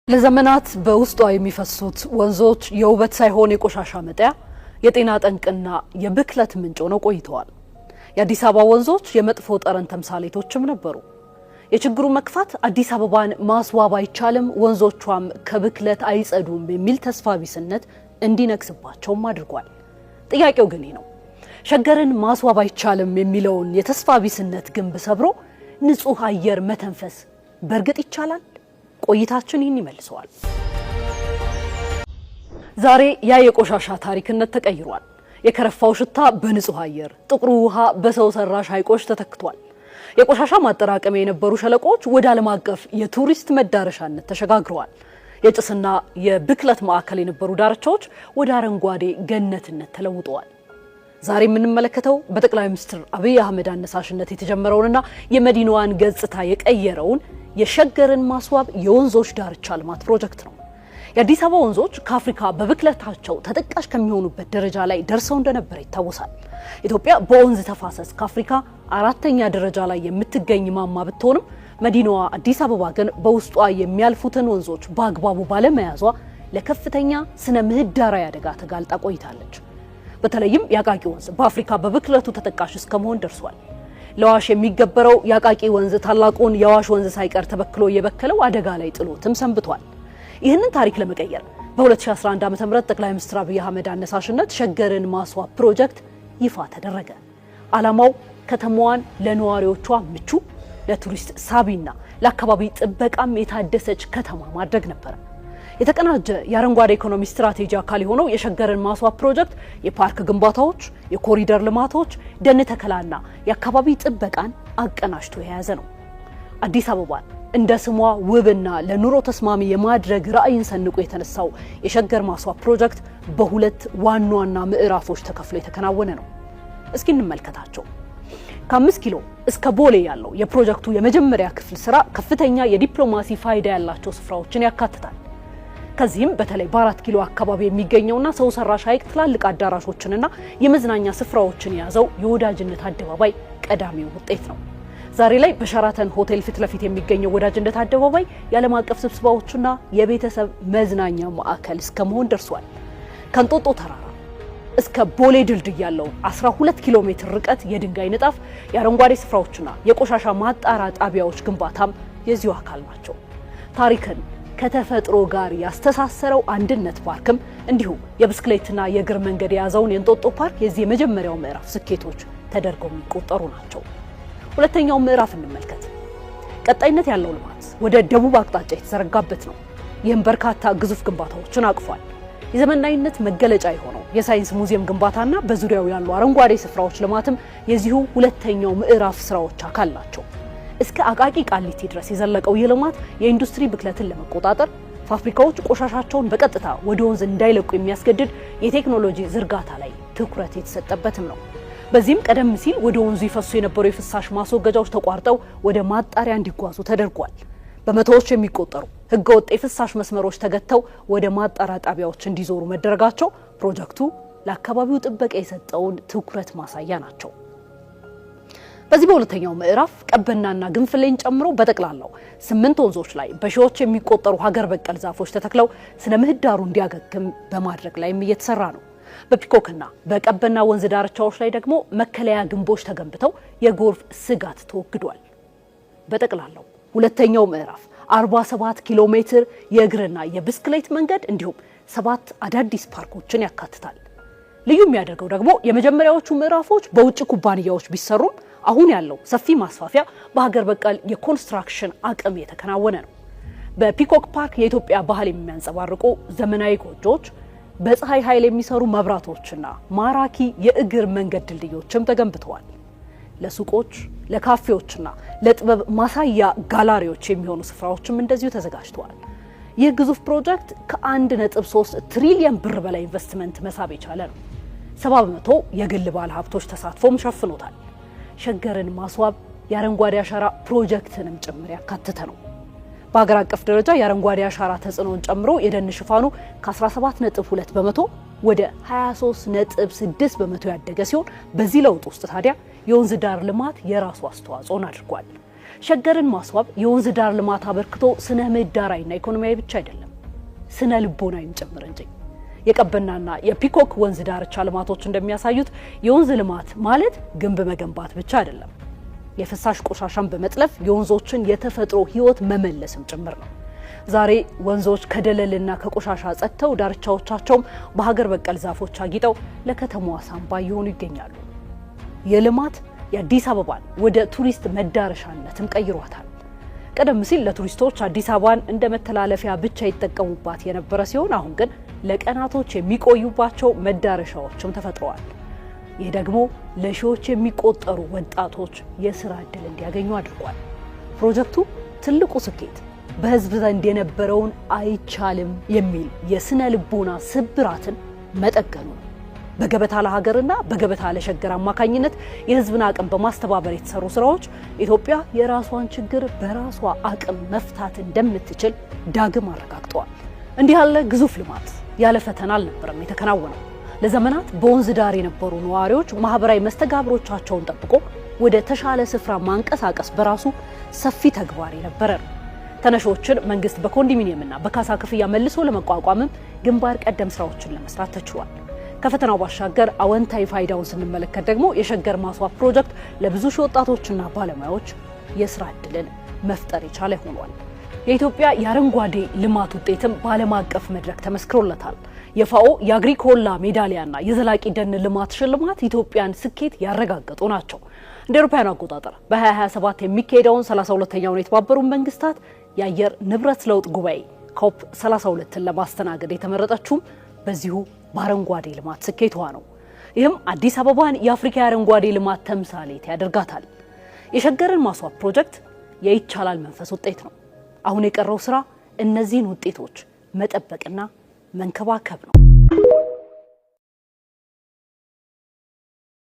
ለዘመናት በውስጧ የሚፈሱት ወንዞች የውበት ሳይሆን የቆሻሻ መጣያ የጤና ጠንቅና የብክለት ምንጭ ሆነው ቆይተዋል። የአዲስ አበባ ወንዞች የመጥፎ ጠረን ተምሳሌቶችም ነበሩ። የችግሩ መክፋት አዲስ አበባን ማስዋብ አይቻልም፣ ወንዞቿም ከብክለት አይጸዱም የሚል ተስፋ ቢስነት እንዲነግስባቸውም አድርጓል። ጥያቄው ግን ነው፣ ሸገርን ማስዋብ አይቻልም የሚለውን የተስፋ ቢስነት ግንብ ሰብሮ ንጹህ አየር መተንፈስ በእርግጥ ይቻላል? ቆይታችን ይህን ይመልሰዋል። ዛሬ ያ የቆሻሻ ታሪክነት ተቀይሯል። የከረፋው ሽታ በንጹህ አየር፣ ጥቁሩ ውሃ በሰው ሰራሽ ሐይቆች ተተክቷል። የቆሻሻ ማጠራቀሚያ የነበሩ ሸለቆች ወደ ዓለም አቀፍ የቱሪስት መዳረሻነት ተሸጋግረዋል። የጭስና የብክለት ማዕከል የነበሩ ዳርቻዎች ወደ አረንጓዴ ገነትነት ተለውጠዋል። ዛሬ የምንመለከተው በጠቅላይ ሚኒስትር አብይ አህመድ አነሳሽነት የተጀመረውንና የመዲናዋን ገጽታ የቀየረውን የሸገርን ማስዋብ የወንዞች ዳርቻ ልማት ፕሮጀክት ነው። የአዲስ አበባ ወንዞች ከአፍሪካ በብክለታቸው ተጠቃሽ ከሚሆኑበት ደረጃ ላይ ደርሰው እንደነበረ ይታወሳል። ኢትዮጵያ በወንዝ ተፋሰስ ከአፍሪካ አራተኛ ደረጃ ላይ የምትገኝ ማማ ብትሆንም መዲናዋ አዲስ አበባ ግን በውስጧ የሚያልፉትን ወንዞች በአግባቡ ባለመያዟ ለከፍተኛ ስነ ምህዳራዊ አደጋ ተጋልጣ ቆይታለች። በተለይም የአቃቂ ወንዝ በአፍሪካ በብክለቱ ተጠቃሽ እስከመሆን ደርሷል። ለዋሽ የሚገበረው የአቃቂ ወንዝ ታላቁን የዋሽ ወንዝ ሳይቀር ተበክሎ የበከለው አደጋ ላይ ጥሎትም ሰንብቷል። ይህንን ታሪክ ለመቀየር በ2011 ዓ.ም ጠቅላይ ሚኒስትር አብይ አህመድ አነሳሽነት ሸገርን ማስዋብ ፕሮጀክት ይፋ ተደረገ። ዓላማው ከተማዋን ለነዋሪዎቿ ምቹ፣ ለቱሪስት ሳቢና ለአካባቢ ጥበቃም የታደሰች ከተማ ማድረግ ነበር። የተቀናጀ የአረንጓዴ ኢኮኖሚ ስትራቴጂ አካል የሆነው የሸገርን ማስዋብ ፕሮጀክት የፓርክ ግንባታዎች፣ የኮሪደር ልማቶች፣ ደን ተከላና የአካባቢ ጥበቃን አቀናጅቶ የያዘ ነው። አዲስ አበባን እንደ ስሟ ውብና ለኑሮ ተስማሚ የማድረግ ራዕይን ሰንቆ የተነሳው የሸገር ማስዋብ ፕሮጀክት በሁለት ዋና ዋና ምዕራፎች ተከፍሎ የተከናወነ ነው። እስኪ እንመልከታቸው። ከ5 ኪሎ እስከ ቦሌ ያለው የፕሮጀክቱ የመጀመሪያ ክፍል ስራ ከፍተኛ የዲፕሎማሲ ፋይዳ ያላቸው ስፍራዎችን ያካትታል። ከዚህም በተለይ በ4 ኪሎ አካባቢ የሚገኘውና ሰው ሰራሽ ሐይቅ ትላልቅ አዳራሾችንና የመዝናኛ ስፍራዎችን የያዘው የወዳጅነት አደባባይ ቀዳሚው ውጤት ነው። ዛሬ ላይ በሸራተን ሆቴል ፊት ለፊት የሚገኘው ወዳጅነት አደባባይ የዓለም አቀፍ ስብስባዎችና የቤተሰብ መዝናኛ ማዕከል እስከመሆን ደርሷል። ከእንጦጦ ተራራ እስከ ቦሌ ድልድይ ያለው 12 ኪሎ ሜትር ርቀት የድንጋይ ንጣፍ፣ የአረንጓዴ ስፍራዎችና የቆሻሻ ማጣራ ጣቢያዎች ግንባታም የዚሁ አካል ናቸው። ታሪክን ከተፈጥሮ ጋር ያስተሳሰረው አንድነት ፓርክም እንዲሁ የብስክሌትና የእግር መንገድ የያዘውን የእንጦጦ ፓርክ የዚህ የመጀመሪያው ምዕራፍ ስኬቶች ተደርገው የሚቆጠሩ ናቸው። ሁለተኛው ምዕራፍ እንመልከት። ቀጣይነት ያለው ልማት ወደ ደቡብ አቅጣጫ የተዘረጋበት ነው። ይህም በርካታ ግዙፍ ግንባታዎችን አቅፏል። የዘመናዊነት መገለጫ የሆነው የሳይንስ ሙዚየም ግንባታና በዙሪያው ያሉ አረንጓዴ ስፍራዎች ልማትም የዚሁ ሁለተኛው ምዕራፍ ስራዎች አካል ናቸው። እስከ አቃቂ ቃሊቲ ድረስ የዘለቀው ይህ ልማት የኢንዱስትሪ ብክለትን ለመቆጣጠር ፋብሪካዎች ቆሻሻቸውን በቀጥታ ወደ ወንዝ እንዳይለቁ የሚያስገድድ የቴክኖሎጂ ዝርጋታ ላይ ትኩረት የተሰጠበትም ነው። በዚህም ቀደም ሲል ወደ ወንዙ ይፈሱ የነበሩ የፍሳሽ ማስወገጃዎች ተቋርጠው ወደ ማጣሪያ እንዲጓዙ ተደርጓል። በመቶዎች የሚቆጠሩ ህገወጥ የፍሳሽ መስመሮች ተገተው ወደ ማጣሪያ ጣቢያዎች እንዲዞሩ መደረጋቸው ፕሮጀክቱ ለአካባቢው ጥበቃ የሰጠውን ትኩረት ማሳያ ናቸው። በዚህ በሁለተኛው ምዕራፍ ቀበናና ግንፍሌን ጨምሮ በጠቅላላው 8 ወንዞች ላይ በሺዎች የሚቆጠሩ ሀገር በቀል ዛፎች ተተክለው ስነ ምህዳሩ እንዲያገግም በማድረግ ላይም እየተሰራ ነው። በፒኮክና በቀበና ወንዝ ዳርቻዎች ላይ ደግሞ መከለያ ግንቦች ተገንብተው የጎርፍ ስጋት ተወግዷል። በጠቅላላው ሁለተኛው ምዕራፍ 47 ኪሎ ሜትር የእግርና የብስክሌት መንገድ እንዲሁም 7 አዳዲስ ፓርኮችን ያካትታል። ልዩ የሚያደርገው ደግሞ የመጀመሪያዎቹ ምዕራፎች በውጭ ኩባንያዎች ቢሰሩም አሁን ያለው ሰፊ ማስፋፊያ በሀገር በቀል የኮንስትራክሽን አቅም የተከናወነ ነው። በፒኮክ ፓርክ የኢትዮጵያ ባህል የሚያንጸባርቁ ዘመናዊ ጎጆዎች፣ በፀሐይ ኃይል የሚሰሩ መብራቶችና ማራኪ የእግር መንገድ ድልድዮችም ተገንብተዋል። ለሱቆች፣ ለካፌዎችና ለጥበብ ማሳያ ጋላሪዎች የሚሆኑ ስፍራዎችም እንደዚሁ ተዘጋጅተዋል። ይህ ግዙፍ ፕሮጀክት ከ1.3 ትሪሊየን ብር በላይ ኢንቨስትመንት መሳብ የቻለ ነው። 70% የግል ባለ ሀብቶች ተሳትፎም ሸፍኖታል። ሸገርን ማስዋብ የአረንጓዴ አሻራ ፕሮጀክትንም ጭምር ያካተተ ነው። በሀገር አቀፍ ደረጃ የአረንጓዴ አሻራ ተጽዕኖን ጨምሮ የደን ሽፋኑ ከ17.2 በመቶ ወደ 23.6 በመቶ ያደገ ሲሆን በዚህ ለውጥ ውስጥ ታዲያ የወንዝ ዳር ልማት የራሱ አስተዋጽኦን አድርጓል። ሸገርን ማስዋብ የወንዝ ዳር ልማት አበርክቶ ስነ ምህዳራዊና ኢኮኖሚያዊ ብቻ አይደለም፣ ስነ ልቦናዊም ጭምር እንጂ። የቀበናና የፒኮክ ወንዝ ዳርቻ ልማቶች እንደሚያሳዩት የወንዝ ልማት ማለት ግንብ መገንባት ብቻ አይደለም። የፍሳሽ ቆሻሻን በመጥለፍ የወንዞችን የተፈጥሮ ህይወት መመለስም ጭምር ነው። ዛሬ ወንዞች ከደለልና ከቆሻሻ ጸድተው ዳርቻዎቻቸውም በሀገር በቀል ዛፎች አጊጠው ለከተማዋ ሳንባ እየሆኑ ይገኛሉ። የልማት የአዲስ አበባን ወደ ቱሪስት መዳረሻነትም ቀይሯታል። ቀደም ሲል ለቱሪስቶች አዲስ አበባን እንደ መተላለፊያ ብቻ ይጠቀሙባት የነበረ ሲሆን አሁን ግን ለቀናቶች የሚቆዩባቸው መዳረሻዎችም ተፈጥረዋል። ይህ ደግሞ ለሺዎች የሚቆጠሩ ወጣቶች የሥራ ዕድል እንዲያገኙ አድርጓል። ፕሮጀክቱ ትልቁ ስኬት በህዝብ ዘንድ የነበረውን አይቻልም የሚል የስነ ልቦና ስብራትን መጠገኑ ነው። በገበታ ለሀገርና በገበታ ለሸገር አማካኝነት የህዝብን አቅም በማስተባበር የተሰሩ ስራዎች ኢትዮጵያ የራሷን ችግር በራሷ አቅም መፍታት እንደምትችል ዳግም አረጋግጠዋል። እንዲህ ያለ ግዙፍ ልማት ያለ ፈተና አልነበረም የተከናወነው። ለዘመናት በወንዝ ዳር የነበሩ ነዋሪዎች ማህበራዊ መስተጋብሮቻቸውን ጠብቆ ወደ ተሻለ ስፍራ ማንቀሳቀስ በራሱ ሰፊ ተግባር የነበረ ነው። ተነሾችን መንግስት በኮንዶሚኒየምና በካሳ ክፍያ መልሶ ለመቋቋምም ግንባር ቀደም ስራዎችን ለመስራት ተችሏል። ከፈተናው ባሻገር አወንታዊ ፋይዳውን ስንመለከት ደግሞ የሸገር ማስዋብ ፕሮጀክት ለብዙ ሺህ ወጣቶችና ባለሙያዎች የስራ ዕድልን መፍጠር የቻለ ሆኗል። የኢትዮጵያ የአረንጓዴ ልማት ውጤትም በዓለም አቀፍ መድረክ ተመስክሮለታል። የፋኦ የአግሪኮላ ሜዳሊያና የዘላቂ ደን ልማት ሽልማት ኢትዮጵያን ስኬት ያረጋገጡ ናቸው። እንደ አውሮፓውያን አቆጣጠር በ2027 የሚካሄደውን 32ኛውን የተባበሩት መንግስታት የአየር ንብረት ለውጥ ጉባኤ ኮፕ 32ን ለማስተናገድ የተመረጠችውም በዚሁ በአረንጓዴ ልማት ስኬቷ ነው። ይህም አዲስ አበባን የአፍሪካ የአረንጓዴ ልማት ተምሳሌት ያደርጋታል። የሸገርን ማስዋብ ፕሮጀክት የይቻላል መንፈስ ውጤት ነው። አሁን የቀረው ስራ እነዚህን ውጤቶች መጠበቅና መንከባከብ ነው።